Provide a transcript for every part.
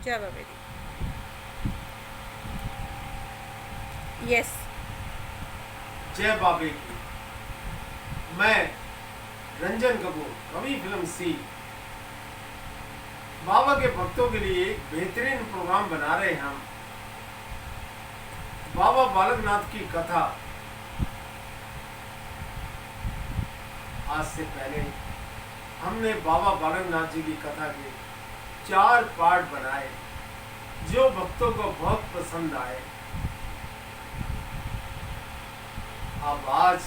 जय बाबा जी। यस। जय बाबे की। मैं रंजन कपूर, कवि फिल्म सी, बाबा के भक्तों के लिए एक बेहतरीन प्रोग्राम बना रहे हैं हम। बाबा बालकनाथ की कथा। आज से पहले हमने बाबा बालकनाथ जी की कथा के 4 पार्ट बनाए जो भक्तों को बहुत पसंद आए। अब आज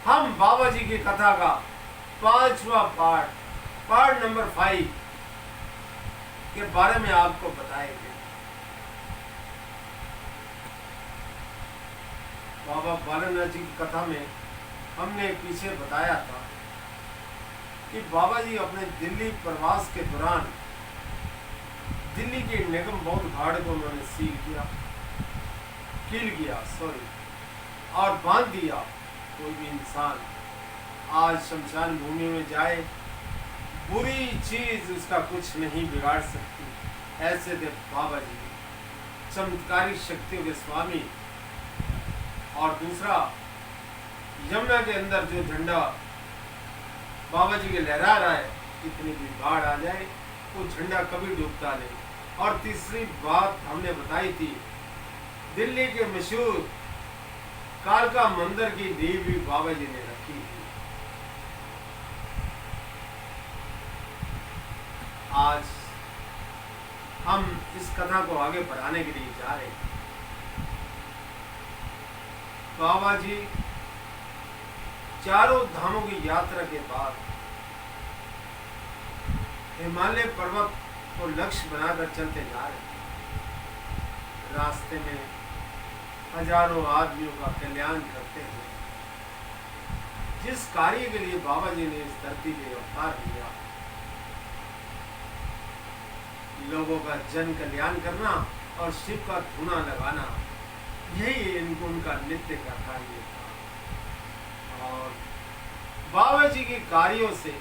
हम बाबा जी की कथा का 5वां पार्ट, पार्ट नंबर 5 के बारे में आपको बताएंगे। बाबा बालकनाथ जी की कथा में हमने पीछे बताया था कि बाबा जी अपने दिल्ली प्रवास के दौरान दिल्ली के निगम बौद्ध घाट को उन्होंने कील किया और बांध दिया। कोई भी इंसान आज शमशान भूमि में जाए, बुरी चीज उसका कुछ नहीं बिगाड़ सकती। ऐसे थे बाबा जी, चमत्कारी शक्तियों के स्वामी। और दूसरा, यमुना के अंदर जो झंडा बाबा जी के लहरा रहा है, कितनी भी बाढ़ आ जाए वो झंडा कभी डूबता नहीं। और तीसरी बात हमने बताई थी, दिल्ली के मशहूर कालका मंदिर की नींव भी बाबा जी ने रखी थी। आज हम इस कथा को आगे बढ़ाने के लिए जा रहे हैं। बाबा जी चारों धामों की यात्रा के बाद हिमालय पर्वत को लक्ष्य बनाकर चलते जा रहे हैं। रास्ते में हजारों आदमियों का कल्याण करते हुए जिस कार्य के लिए बाबा जी ने इस धरती पे अवतार लिया, लोगों का जन कल्याण करना और शिव का धूना लगाना, यही उनका नित्य का कार्य था। और बाबा जी के कार्यों से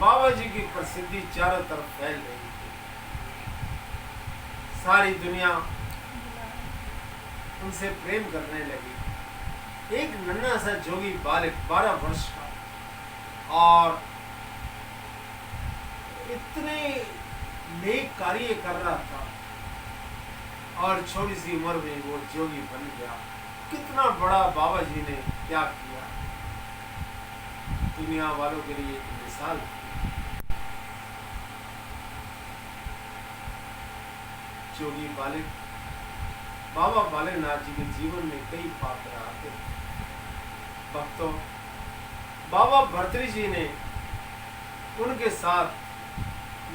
बाबा जी की प्रसिद्धि चारों तरफ फैल रही थी। सारी दुनिया उनसे प्रेम करने लगी। एक नन्हा सा जोगी बालक 12 वर्ष का और इतने नेक कार्य कर रहा था और छोटी सी उम्र में वो जोगी बन गया। कितना बड़ा बाबा जी ने क्या किया, दुनिया वालों के लिए एक मिसाल थी। जोगी बालक बाबा बालकनाथ जी के जीवन में कई पात्र आते हैं। भक्तों, बाबा भर्तृ जी ने उनके साथ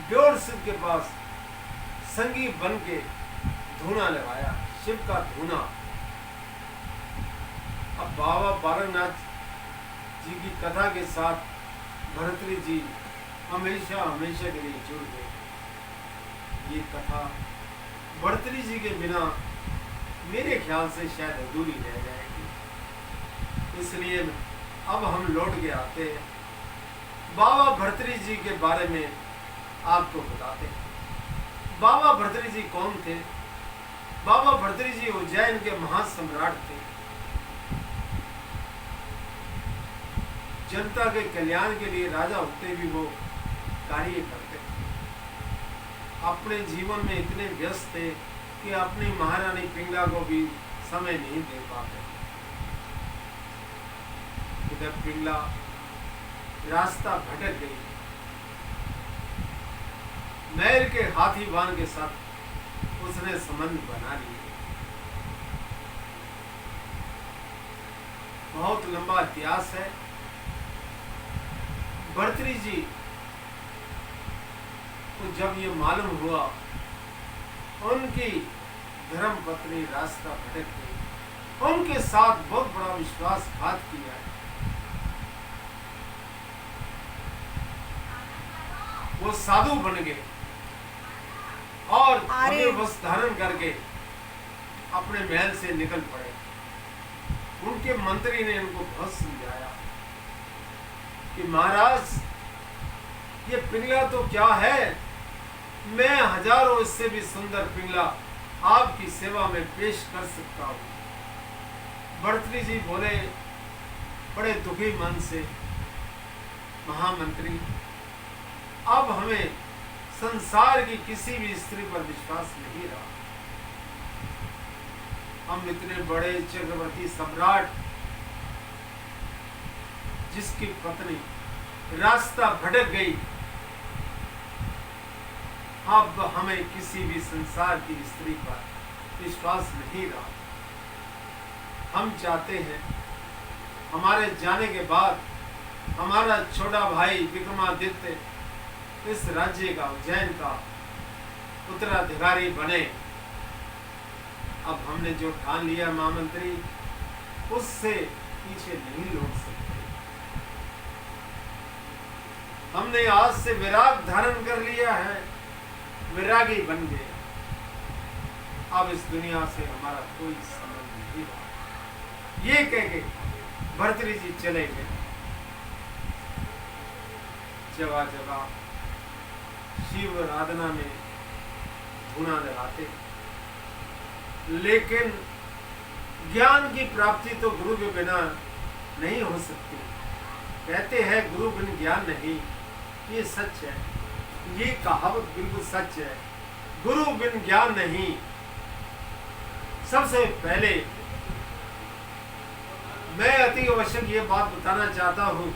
ब्योर सिद्ध के पास संगी बन के धूना लगाया, शिव का धूना। अब बाबा बालकनाथ जी की कथा के साथ भर्तृ जी हमेशा हमेशा के लिए जुड़ गए। ये कथा भर्तृ जी के बिना मेरे ख्याल से शायद अधूरी रह जाएगी। इसलिए अब हम लौट के आते हैं, बाबा भर्तृ जी के बारे में आपको बताते हैं। बाबा भर्तृ जी कौन थे? बाबा भर्तृ जी उज्जैन के महासम्राट थे। जनता के कल्याण के लिए राजा होते भी वो कार्य करते थे। अपने जीवन में इतने व्यस्त थे कि अपनी महारानी पिंगला को भी समय नहीं दे पाते। इधर पिंगला रास्ता भटक गई, महल के हाथीवान के साथ उसने संबंध बना लिए। बहुत लंबा इतिहास है। भर्तृ जी को जब ये मालूम हुआ उनकी धर्म पत्नी रास्ता भटक गई, उनके साथ बहुत बड़ा विश्वासघात किया है। वो साधु बन गए और भव्य वस्त्र धारण करके अपने महल से निकल पड़े। उनके मंत्री ने उनको बहुत समझाया कि महाराज, ये पिंगला तो क्या है, मैं हजारों इससे भी सुंदर पिंगला आपकी सेवा में पेश कर सकता हूँ। भर्तृ जी बोले बड़े दुखी मन से, महामंत्री, अब हमें संसार की किसी भी स्त्री पर विश्वास नहीं रहा। हम इतने बड़े चक्रवर्ती सम्राट, जिसकी पत्नी रास्ता भटक गई, अब हमें किसी भी संसार की स्त्री पर विश्वास नहीं रहा। हम चाहते हैं हमारे जाने के बाद हमारा छोटा भाई विक्रमादित्य इस राज्य का, उज्जैन का उत्तराधिकारी बने। अब हमने जो ठान लिया महामंत्री, उससे पीछे नहीं लौट सकते। हमने आज से विराग धारण कर लिया है, विरागी बन गए। अब इस दुनिया से हमारा कोई संबंध नहीं रहा। ये कह के भर्तृ जी चले गए। जगह जगह शिव आराधना में धुना लगाते, लेकिन ज्ञान की प्राप्ति तो गुरु के बिना नहीं हो सकती। कहते हैं गुरु बिन ज्ञान नहीं, ये सच है। ये कहावत बिल्कुल सच है। गुरु बिन ज्ञान नहीं। सबसे पहले मैं अति आवश्यक ये बात बताना चाहता हूँ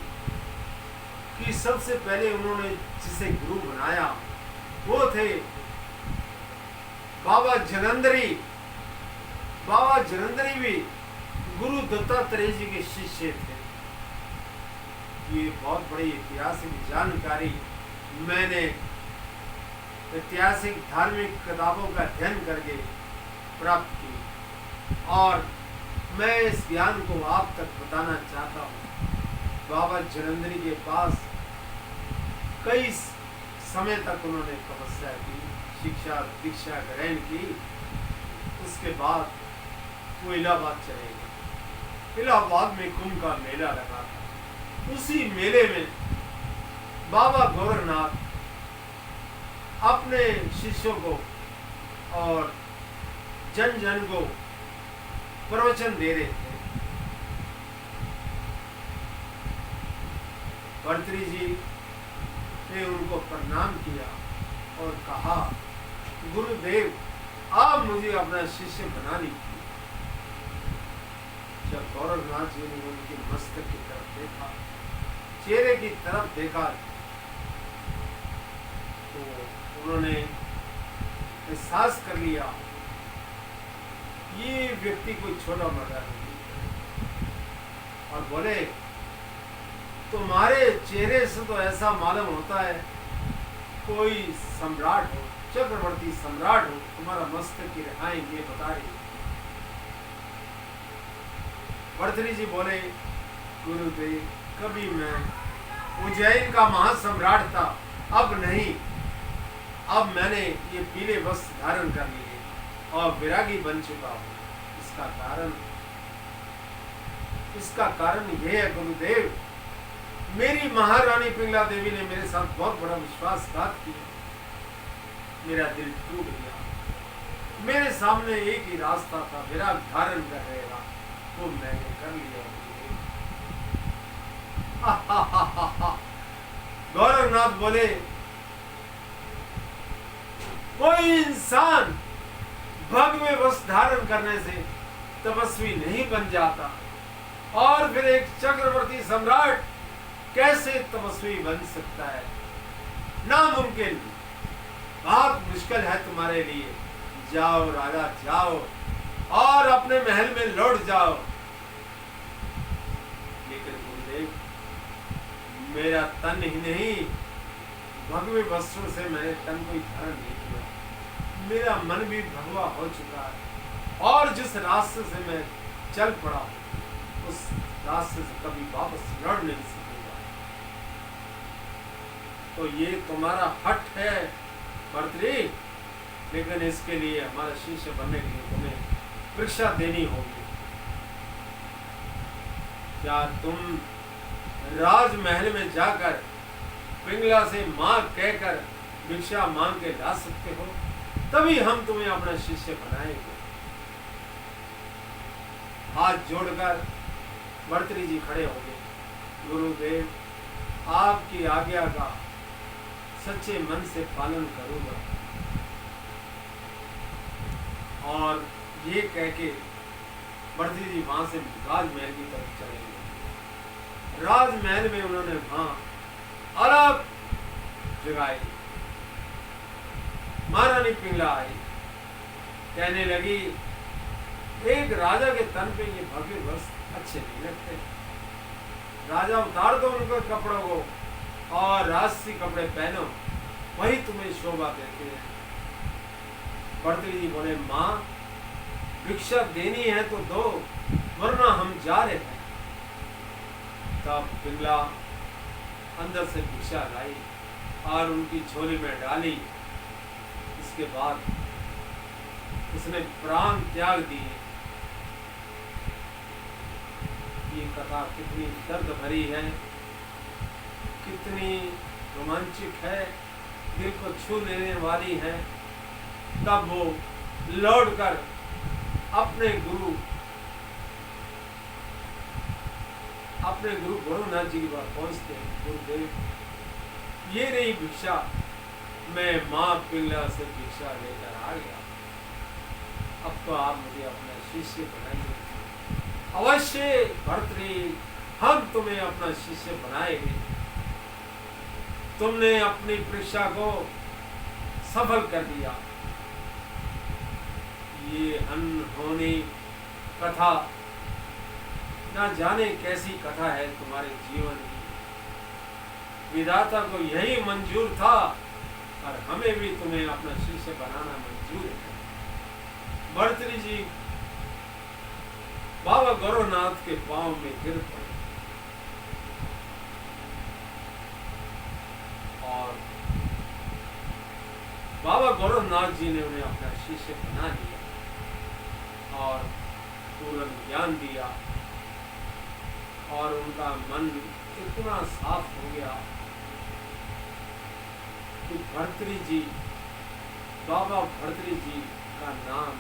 कि सबसे पहले उन्होंने जिसे गुरु बनाया वो थे बाबा जलंधरी। बाबा जलंधरी भी गुरु दत्तात्रेय जी के शिष्य थे। ये बहुत बड़ी ऐतिहासिक जानकारी मैंने ऐतिहासिक धार्मिक किताबों का अध्ययन करके प्राप्त की, और मैं इस ज्ञान को आप तक बताना चाहता हूँ। बाबा जलंधरी के पास कई समय तक उन्होंने तपस्या की, शिक्षा दीक्षा ग्रहण की। उसके बाद वो इलाहाबाद चले गए। इलाहाबाद में कुंभ का मेला लगा था। उसी मेले में बाबा गोरखनाथ अपने शिष्यों को और जन जन को प्रवचन दे रहे थे। भर्तृ जी ने उनको प्रणाम किया और कहा, गुरुदेव आप मुझे अपना शिष्य बना लीजिए। जब गोरखनाथ जी ने उनके मस्तक की तरफ देखा, चेहरे की तरफ देखा, तो उन्होंने एहसास कर लिया ये व्यक्ति कोई छोटा मोटा नहीं। और बोले, तुम्हारे चेहरे से तो ऐसा मालूम होता है कोई सम्राट हो, चक्रवर्ती सम्राट हो। तुम्हारा मस्तक की रेखाएं ये बता रही। भर्तृ जी बोले, गुरुदेव कभी मैं उज्जैन का महासम्राट था, अब नहीं। अब मैंने ये पीले वस्त्र धारण कर लिए और विरागी बन चुका हूँ। इसका कारण यह है गुरुदेव, मेरी महारानी पिंगला देवी ने मेरे साथ बहुत बड़ा विश्वासघात किया। मेरा दिल टूट गया। मेरे सामने एक ही रास्ता था, विराग धारण कर रहेगा, वो मैंने कर लिया। गोरखनाथ बोले, कोई इंसान भगवे वस्त्र धारण करने से तपस्वी नहीं बन जाता, और फिर एक चक्रवर्ती सम्राट कैसे तपस्वी बन सकता है? नामुमकिन। बहुत मुश्किल है तुम्हारे लिए। जाओ राजा, जाओ और अपने महल में लौट जाओ। लेकिन गुरुदेव, मेरा तन ही नहीं, भगवे वस्त्रों से मैंने तन को धारण नहीं किया। मेरा मन भी भगवा हो चुका है, और जिस रास्ते से मैं चल पड़ा उस रास्ते से कभी वापस लौट नहीं सकूंगा। तो ये तुम्हारा हट है भर्तृ, लेकिन इसके लिए हमारा शिष्य बनने के लिए तुम्हें परीक्षा देनी होगी। क्या तुम राजमहल में जाकर पिंगला से मां कहकर भिक्षा मांग के ला सकते हो, तभी हम तुम्हें अपना शिष्य बनाएंगे। हाथ जोड़कर भर्तृ जी खड़े हो गए। गुरुदेव, आपकी आज्ञा का सच्चे मन से पालन करूंगा। और ये कह के भर्तृ जी वहां से राजमहल की तरफ चले गए। राजमहल में उन्होंने वहां अलग जगाई। महारानी पिंगला आई, कहने लगी, एक राजा के तन पे ये भव्य वस्त्र अच्छे नहीं लगते, राजा उतार दो उनके कपड़ों को और राजसी कपड़े पहनो, वही तुम्हें शोभा देते हैं। भर्तृ जी बोले, माँ, भिक्षा देनी है तो दो, वरना हम जा रहे हैं। तब पिंगला अंदर से भिक्षा लाई और उनकी झोली में डाली। इसके बाद उसने प्राण त्याग दिए। ये कथा कितनी दर्द भरी है, कितनी रोमांचक है, दिल को छू लेने वाली है। तब वो लौटकर अपने गुरु गोरखनाथ जी के पास पहुंचते हैं। गुरुदेव, ये रही भिक्षा, मैं माँ पिंगला से भिक्षा लेकर आ गया। अब तो आप मुझे अपना शिष्य बनाइए। अवश्य भर्तृ, हम तुम्हें अपना शिष्य बनाएंगे। तुमने अपनी परीक्षा को सफल कर दिया। ये अनहोनी कथा, ना जाने कैसी कथा है तुम्हारे जीवन की। विधाता को यही मंजूर था और हमें भी तुम्हें अपना शिष्य बनाना मंजूर है। भर्तृ जी बाबा गोरखनाथ के पांव में गिर पड़े और बाबा गोरखनाथ जी ने उन्हें अपना शिष्य बना लिया और पूर्ण ज्ञान दिया और उनका मन इतना साफ हो गया कि भर्तृ जी, बाबा भर्तृ जी का नाम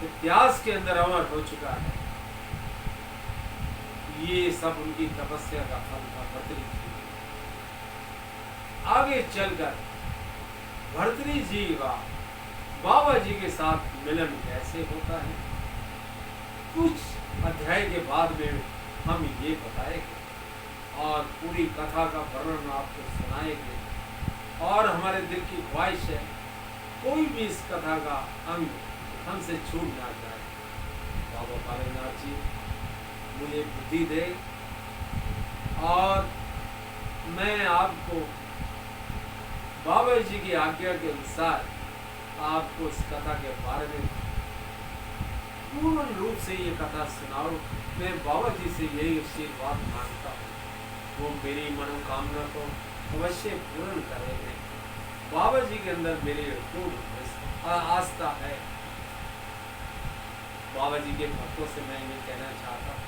इतिहास के अंदर अमर हो चुका है। ये सब उनकी तपस्या का फल था। भर्तृ जी आगे चलकर भर्तृ जी का बाबा जी के साथ मिलन कैसे होता है, कुछ अध्याय के बाद में हम ये बताएंगे और पूरी कथा का वर्णन आपको सुनाएंगे। और हमारे दिल की ख्वाहिश है कोई भी इस कथा का अंग हमसे छूट ना जाए। बाबा बालेनाथ जी मुझे बुद्धि दे और मैं आपको बाबा जी की आज्ञा के अनुसार आपको इस कथा के बारे में पूर्ण रूप से ये कथा सुनाओ। मैं बाबा जी से यही आशीर्वाद मांगता हूँ, वो मेरी मनोकामना को अवश्य पूर्ण करेंगे। बाबा जी के अंदर मेरी पूर्ण आस्था है। बाबा जी के भक्तों से मैं ये कहना चाहता हूँ,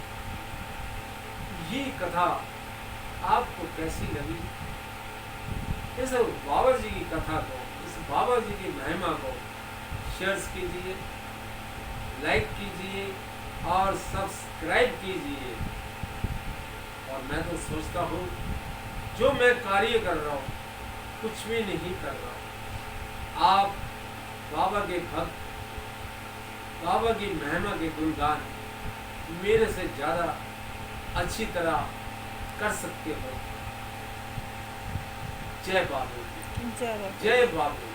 ये कथा आपको कैसी लगी? इस बाबा जी की कथा को, इस बाबा जी की महिमा को शेयर कीजिए, लाइक कीजिए और सब्सक्राइब कीजिए। और मैं तो सोचता हूँ जो मैं कार्य कर रहा हूँ कुछ भी नहीं कर रहा हूँ। आप बाबा के भक्त, बाबा की महिमा के गुणगान मेरे से ज़्यादा अच्छी तरह कर सकते हो। जय बाबू, जय बाबू। जय बाबू।